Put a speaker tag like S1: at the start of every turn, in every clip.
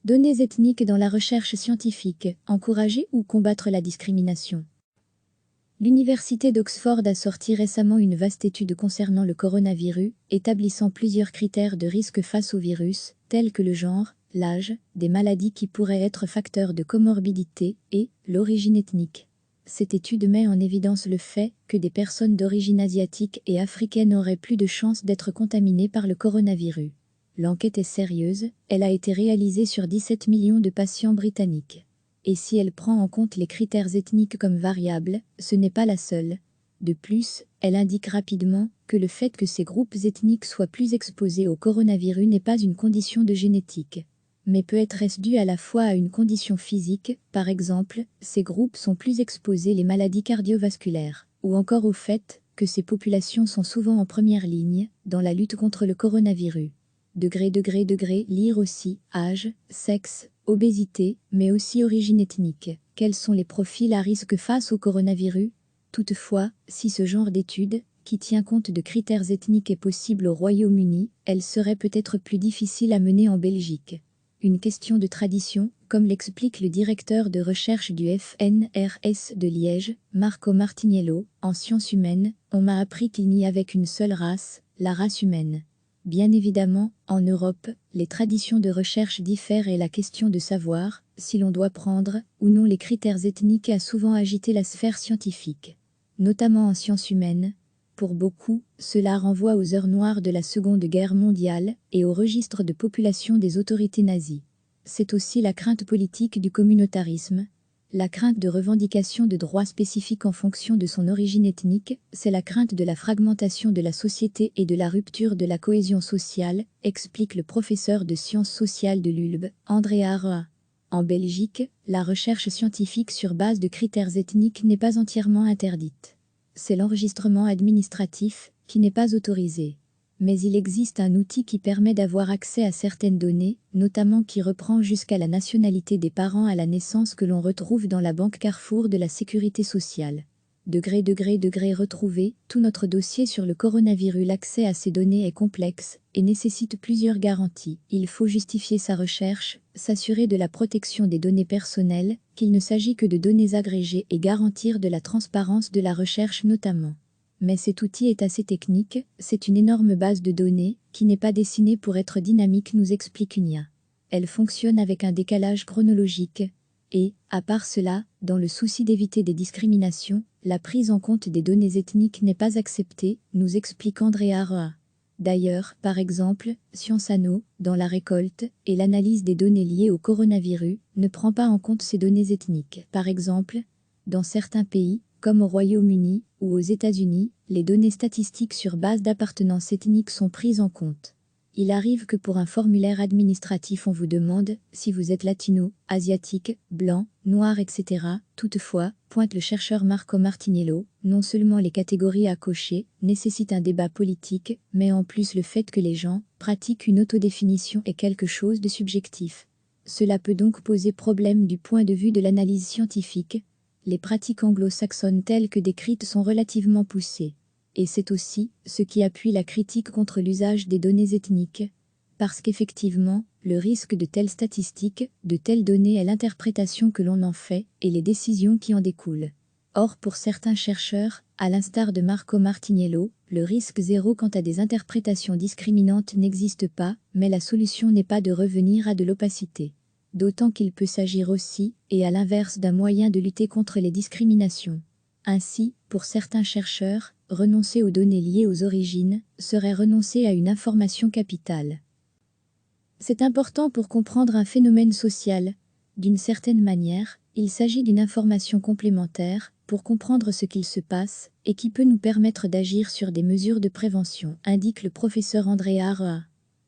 S1: Données ethniques dans la recherche scientifique, encourager ou combattre la discrimination. L'Université d'Oxford a sorti récemment une vaste étude concernant le coronavirus, établissant plusieurs critères de risque face au virus, tels que le genre, l'âge, des maladies qui pourraient être facteurs de comorbidité et l'origine ethnique. Cette étude met en évidence le fait que des personnes d'origine asiatique et africaine auraient plus de chances d'être contaminées par le coronavirus. L'enquête est sérieuse, elle a été réalisée sur 17 millions de patients britanniques. Et si elle prend en compte les critères ethniques comme variables, ce n'est pas la seule. De plus, elle indique rapidement que le fait que ces groupes ethniques soient plus exposés au coronavirus n'est pas une condition de génétique, mais peut être dû à la fois à une condition physique, par exemple, ces groupes sont plus exposés aux maladies cardiovasculaires, ou encore au fait que ces populations sont souvent en première ligne dans la lutte contre le coronavirus. Lire aussi, âge, sexe, obésité, mais aussi origine ethnique. Quels sont les profils à risque face au coronavirus? Toutefois, si ce genre d'étude, qui tient compte de critères ethniques, est possible au Royaume-Uni, elle serait peut-être plus difficile à mener en Belgique. Une question de tradition, comme l'explique le directeur de recherche du FNRS de Liège, Marco Martiniello. En sciences humaines, on m'a appris qu'il n'y avait qu'une seule race, la race humaine. Bien évidemment, en Europe, les traditions de recherche diffèrent et la question de savoir si l'on doit prendre ou non les critères ethniques a souvent agité la sphère scientifique, notamment en sciences humaines. Pour beaucoup, cela renvoie aux heures noires de la Seconde Guerre mondiale et au registre de population des autorités nazies. C'est aussi la crainte politique du communautarisme. La crainte de revendication de droits spécifiques en fonction de son origine ethnique, c'est la crainte de la fragmentation de la société et de la rupture de la cohésion sociale, explique le professeur de sciences sociales de l'ULB, André Aroa. En Belgique, la recherche scientifique sur base de critères ethniques n'est pas entièrement interdite. C'est l'enregistrement administratif qui n'est pas autorisé. Mais il existe un outil qui permet d'avoir accès à certaines données, notamment qui reprend jusqu'à la nationalité des parents à la naissance que l'on retrouve dans la banque Carrefour de la Sécurité sociale. Retrouver tout notre dossier sur le coronavirus. L'accès à ces données est complexe et nécessite plusieurs garanties. Il faut justifier sa recherche, s'assurer de la protection des données personnelles, qu'il ne s'agit que de données agrégées et garantir de la transparence de la recherche notamment. Mais cet outil est assez technique, c'est une énorme base de données qui n'est pas dessinée pour être dynamique, nous explique Unia. Elle fonctionne avec un décalage chronologique. Et, à part cela, dans le souci d'éviter des discriminations, la prise en compte des données ethniques n'est pas acceptée, nous explique André Aroa. D'ailleurs, par exemple, Science Anno, dans la récolte et l'analyse des données liées au coronavirus, ne prend pas en compte ces données ethniques. Par exemple, dans certains pays, comme au Royaume-Uni ou aux États-Unis, les données statistiques sur base d'appartenance ethnique sont prises en compte. Il arrive que pour un formulaire administratif on vous demande si vous êtes latino, asiatique, blanc, noir, etc. Toutefois, pointe le chercheur Marco Martiniello, non seulement les catégories à cocher nécessitent un débat politique, mais en plus le fait que les gens pratiquent une autodéfinition est quelque chose de subjectif. Cela peut donc poser problème du point de vue de l'analyse scientifique. Les pratiques anglo-saxonnes telles que décrites sont relativement poussées. Et c'est aussi ce qui appuie la critique contre l'usage des données ethniques. Parce qu'effectivement, le risque de telles statistiques, de telles données est l'interprétation que l'on en fait et les décisions qui en découlent. Or, pour certains chercheurs, à l'instar de Marco Martiniello, le risque zéro quant à des interprétations discriminantes n'existe pas, mais la solution n'est pas de revenir à de l'opacité. D'autant qu'il peut s'agir aussi, et à l'inverse, d'un moyen de lutter contre les discriminations. Ainsi, pour certains chercheurs, renoncer aux données liées aux origines serait renoncer à une information capitale. C'est important pour comprendre un phénomène social. D'une certaine manière, il s'agit d'une information complémentaire pour comprendre ce qu'il se passe et qui peut nous permettre d'agir sur des mesures de prévention, indique le professeur André Aroa.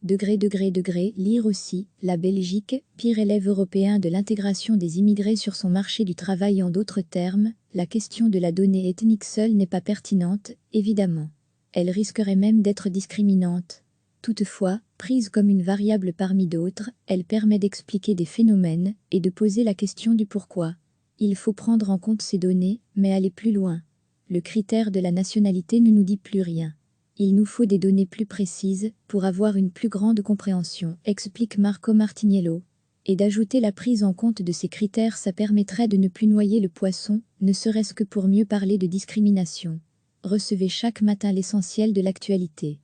S1: Lire aussi, la Belgique, pire élève européen de l'intégration des immigrés sur son marché du travail. En d'autres termes, la question de la donnée ethnique seule n'est pas pertinente, évidemment. Elle risquerait même d'être discriminante. Toutefois, prise comme une variable parmi d'autres, elle permet d'expliquer des phénomènes et de poser la question du pourquoi. Il faut prendre en compte ces données, mais aller plus loin. Le critère de la nationalité ne nous dit plus rien. Il nous faut des données plus précises pour avoir une plus grande compréhension, explique Marco Martiniello. Et d'ajouter la prise en compte de ces critères, ça permettrait de ne plus noyer le poisson, ne serait-ce que pour mieux parler de discrimination. Recevez chaque matin l'essentiel de l'actualité.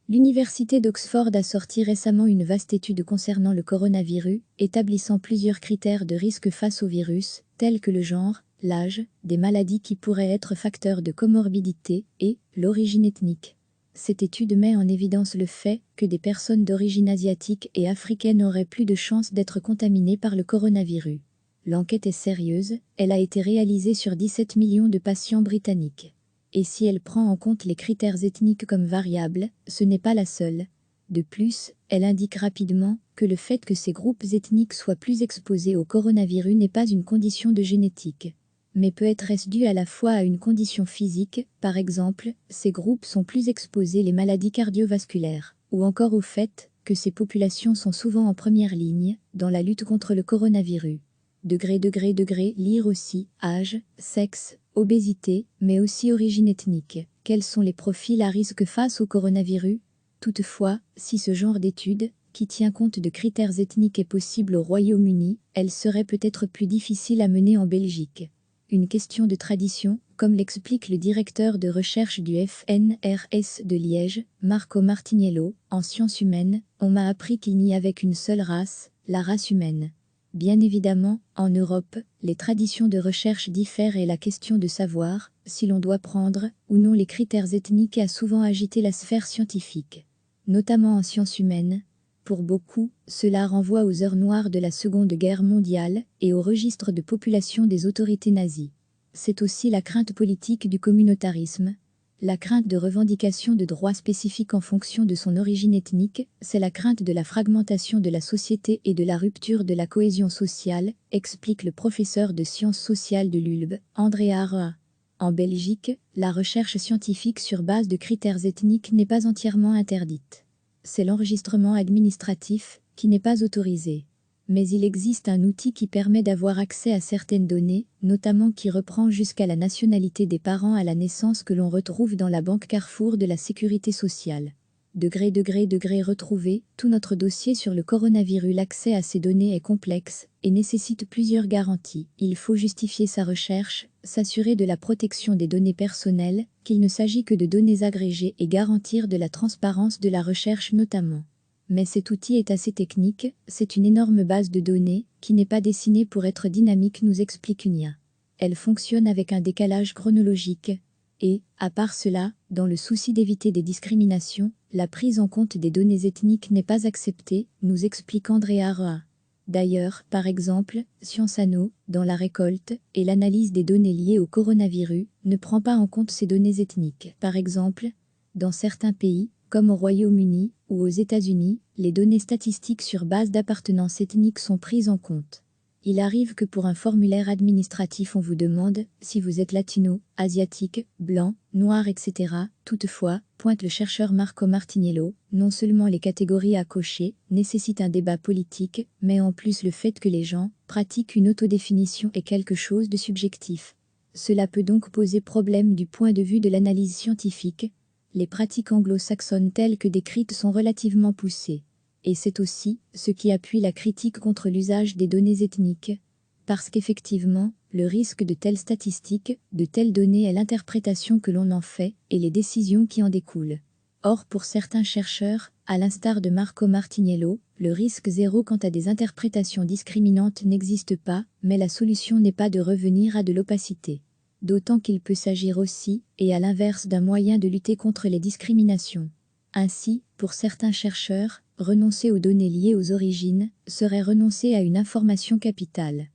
S1: L'Université d'Oxford a sorti récemment une vaste étude concernant le coronavirus, établissant plusieurs critères de risque face au virus, tels que le genre, l'âge, des maladies qui pourraient être facteurs de comorbidité et l'origine ethnique. Cette étude met en évidence le fait que des personnes d'origine asiatique et africaine auraient plus de chances d'être contaminées par le coronavirus. L'enquête est sérieuse, elle a été réalisée sur 17 millions de patients britanniques. Et si elle prend en compte les critères ethniques comme variables, ce n'est pas la seule. De plus, elle indique rapidement que le fait que ces groupes ethniques soient plus exposés au coronavirus n'est pas une condition de génétique, mais peut être dû à la fois à une condition physique, par exemple, ces groupes sont plus exposés aux maladies cardiovasculaires, ou encore au fait que ces populations sont souvent en première ligne dans la lutte contre le coronavirus. Lire aussi, âge, sexe, obésité, mais aussi origine ethnique. Quels sont les profils à risque face au coronavirus? Toutefois, si ce genre d'étude, qui tient compte de critères ethniques, est possible au Royaume-Uni, elle serait peut-être plus difficile à mener en Belgique. Une question de tradition, comme l'explique le directeur de recherche du FNRS de Liège, Marco Martiniello. En sciences humaines, on m'a appris qu'il n'y avait qu'une seule race, la race humaine. Bien évidemment, en Europe, les traditions de recherche diffèrent et la question de savoir si l'on doit prendre ou non les critères ethniques a souvent agité la sphère scientifique, notamment en sciences humaines. Pour beaucoup, cela renvoie aux heures noires de la Seconde Guerre mondiale et au registre de population des autorités nazies. C'est aussi la crainte politique du communautarisme. La crainte de revendication de droits spécifiques en fonction de son origine ethnique, c'est la crainte de la fragmentation de la société et de la rupture de la cohésion sociale, explique le professeur de sciences sociales de l'ULB, André Aroa. En Belgique, la recherche scientifique sur base de critères ethniques n'est pas entièrement interdite. C'est l'enregistrement administratif qui n'est pas autorisé. Mais il existe un outil qui permet d'avoir accès à certaines données, notamment qui reprend jusqu'à la nationalité des parents à la naissance que l'on retrouve dans la banque Carrefour de la Sécurité sociale. Retrouver tout notre dossier sur le coronavirus. L'accès à ces données est complexe et nécessite plusieurs garanties. Il faut justifier sa recherche, s'assurer de la protection des données personnelles, qu'il ne s'agit que de données agrégées et garantir de la transparence de la recherche notamment. Mais cet outil est assez technique, c'est une énorme base de données, qui n'est pas dessinée pour être dynamique, nous explique Unia. Elle fonctionne avec un décalage chronologique. Et, à part cela, dans le souci d'éviter des discriminations, la prise en compte des données ethniques n'est pas acceptée, nous explique André Aroa. D'ailleurs, par exemple, Science Anno, dans la récolte et l'analyse des données liées au coronavirus, ne prend pas en compte ces données ethniques. Par exemple, dans certains pays, comme au Royaume-Uni ou aux États-Unis, les données statistiques sur base d'appartenance ethnique sont prises en compte. Il arrive que pour un formulaire administratif on vous demande si vous êtes latino, asiatique, blanc, noir, etc. Toutefois, pointe le chercheur Marco Martiniello, non seulement les catégories à cocher nécessitent un débat politique, mais en plus le fait que les gens pratiquent une autodéfinition est quelque chose de subjectif. Cela peut donc poser problème du point de vue de l'analyse scientifique. Les pratiques anglo-saxonnes telles que décrites sont relativement poussées. Et c'est aussi ce qui appuie la critique contre l'usage des données ethniques. Parce qu'effectivement, le risque de telles statistiques, de telles données est l'interprétation que l'on en fait et les décisions qui en découlent. Or, pour certains chercheurs, à l'instar de Marco Martiniello, le risque zéro quant à des interprétations discriminantes n'existe pas, mais la solution n'est pas de revenir à de l'opacité. D'autant qu'il peut s'agir aussi, et à l'inverse, d'un moyen de lutter contre les discriminations. Ainsi, pour certains chercheurs, renoncer aux données liées aux origines serait renoncer à une information capitale.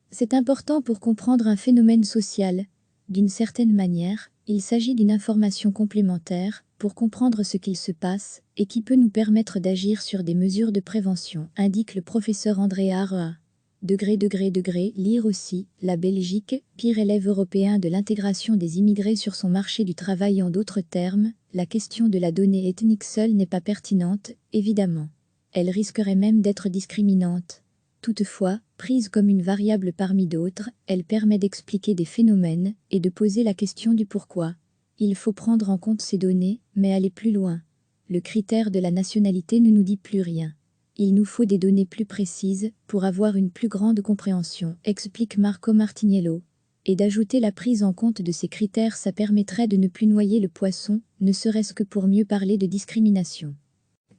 S1: C'est important pour comprendre un phénomène social. D'une certaine manière, il s'agit d'une information complémentaire pour comprendre ce qu'il se passe et qui peut nous permettre d'agir sur des mesures de prévention, indique le professeur André Aroa. Lire aussi, la Belgique, pire élève européen de l'intégration des immigrés sur son marché du travail. En d'autres termes, la question de la donnée ethnique seule n'est pas pertinente, évidemment. Elle risquerait même d'être discriminante. Toutefois, prise comme une variable parmi d'autres, elle permet d'expliquer des phénomènes et de poser la question du pourquoi. Il faut prendre en compte ces données, mais aller plus loin. Le critère de la nationalité ne nous dit plus rien. Il nous faut des données plus précises pour avoir une plus grande compréhension, explique Marco Martiniello. Et d'ajouter la prise en compte de ces critères, ça permettrait de ne plus noyer le poisson, ne serait-ce que pour mieux parler de discrimination.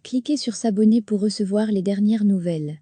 S1: Cliquez sur s'abonner pour recevoir les dernières nouvelles.